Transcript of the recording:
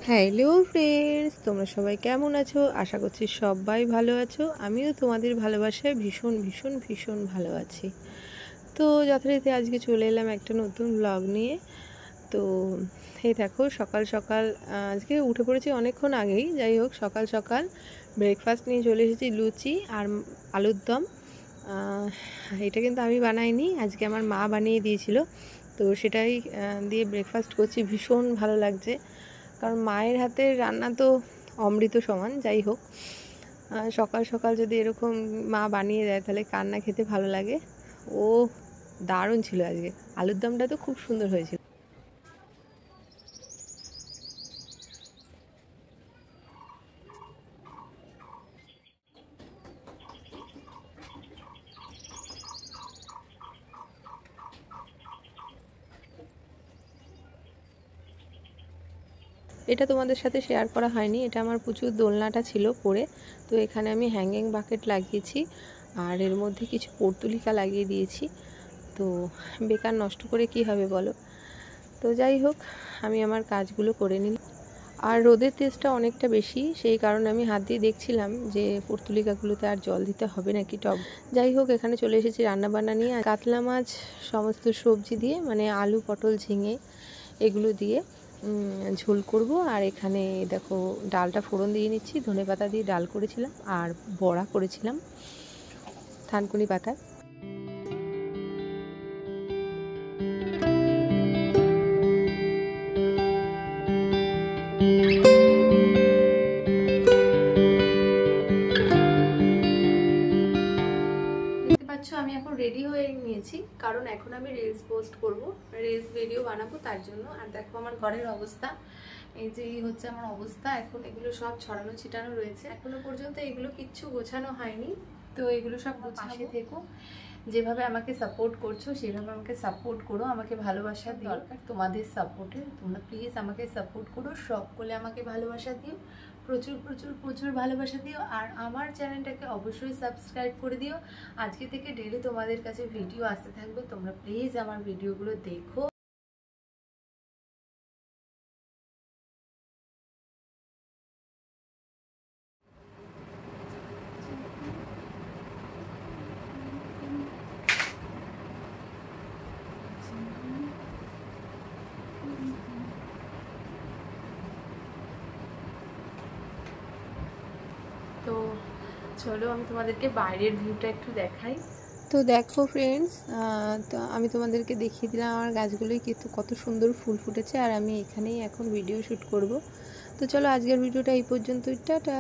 Hello friends, তোমরা সবাই কেমন আছো? আশা করছি সবাই ভালো আছো। আমিও তোমাদের ভালোবাসায় ভীষণ ভীষণ ভীষণ ভালো আছি। তো যথারীতি আজকে চলে এলাম একটা নতুন ব্লগ নিয়ে। তো এই দেখো, সকাল সকাল আজকে উঠে পড়েছি অনেকক্ষণ আগেই। যাই হোক, সকাল সকাল ব্রেকফাস্ট নিয়ে চলে এসেছি, লুচি আর আলুর দম। এটা কিন্তু আমি বানাইনি, আজকে আমার মা বানিয়ে দিয়েছিল। তো সেটাই দিয়ে ব্রেকফাস্ট করছি। ভীষণ ভালো লাগছে, কারণ মায়ের হাতের রান্না তো অমৃত সমান। যাই হোক, সকাল সকাল যদি এরকম মা বানিয়ে দেয় তাহলে কার না খেতে ভালো লাগে। ও দারুণ ছিল আজকে। আলুর দমটা তো খুব সুন্দর হয়েছিল। এটা তোমাদের সাথে শেয়ার করা হয়নি, এটা আমার প্রচুর দোলনাটা ছিল পরে। তো এখানে আমি হ্যাঙ্গিং বাকেট লাগিয়েছি আর এর মধ্যে কিছু পর্তুলিকা লাগিয়ে দিয়েছি। তো বেকার নষ্ট করে কি হবে বলো। তো যাই হোক, আমি আমার কাজগুলো করে নিলাম। আর রোদের তেজটা অনেকটা বেশি, সেই কারণে আমি হাত দিয়ে দেখছিলাম যে পর্তুলিকাগুলোতে আর জল দিতে হবে নাকি টব। যাই হোক, এখানে চলে এসেছি রান্নাবান্না নিয়ে। কাতলা মাছ সমস্ত সবজি দিয়ে, মানে আলু, পটল, ঝিঙে এগুলো দিয়ে ঝোল করব। আর এখানে দেখো ডালটা ফোড়ন দিয়ে নিচ্ছি, ধনেপাতা দিয়ে ডাল করেছিলাম আর বড়া করেছিলাম থানকুনি পাতায়। আমি এখন রেডি হয়ে নিয়েছি, কারণ এখন আমি রিলস পোস্ট করব, রিলস ভিডিও বানাবো তার জন্য। আর দেখো আমার ঘরের অবস্থা, এই যে হচ্ছে আমার অবস্থা। এখন এগুলো সব ছড়ানো ছিটানো রয়েছে, এখনো পর্যন্ত এগুলো কিচ্ছু গোছানো হয়নি। তো এগুলো সব পাশে থেকো, যেভাবে আমাকে সাপোর্ট করছো সেভাবে আমাকে সাপোর্ট করো। আমাকে ভালোবাসা দরকার, তোমাদের সাপোর্টে। তোমরা প্লিজ আমাকে সাপোর্ট করো, সকলে আমাকে ভালোবাসা দিও, প্রচুর প্রচুর প্রচুর ভালোবাসা দিও। আর আমার চ্যানেলটাকে অবশ্যই সাবস্ক্রাইব করে দিও। আজকে থেকে ডেলি তোমাদের কাছে ভিডিও আসতে থাকবে, তোমরা প্লিজ আমার ভিডিওগুলো দেখো। তো চলো আমি তোমাদেরকে বাইরের ভিউটা একটু দেখাই। তো দেখো ফ্রেন্ডস, তো আমি তোমাদেরকে দেখিয়ে দিলাম আমার গাছগুলোই কিন্তু কত সুন্দর ফুল ফুটেছে। আর আমি এখানেই এখন ভিডিও শ্যুট করব। তো চলো আজকের ভিডিওটা এই পর্যন্তই, টাটা।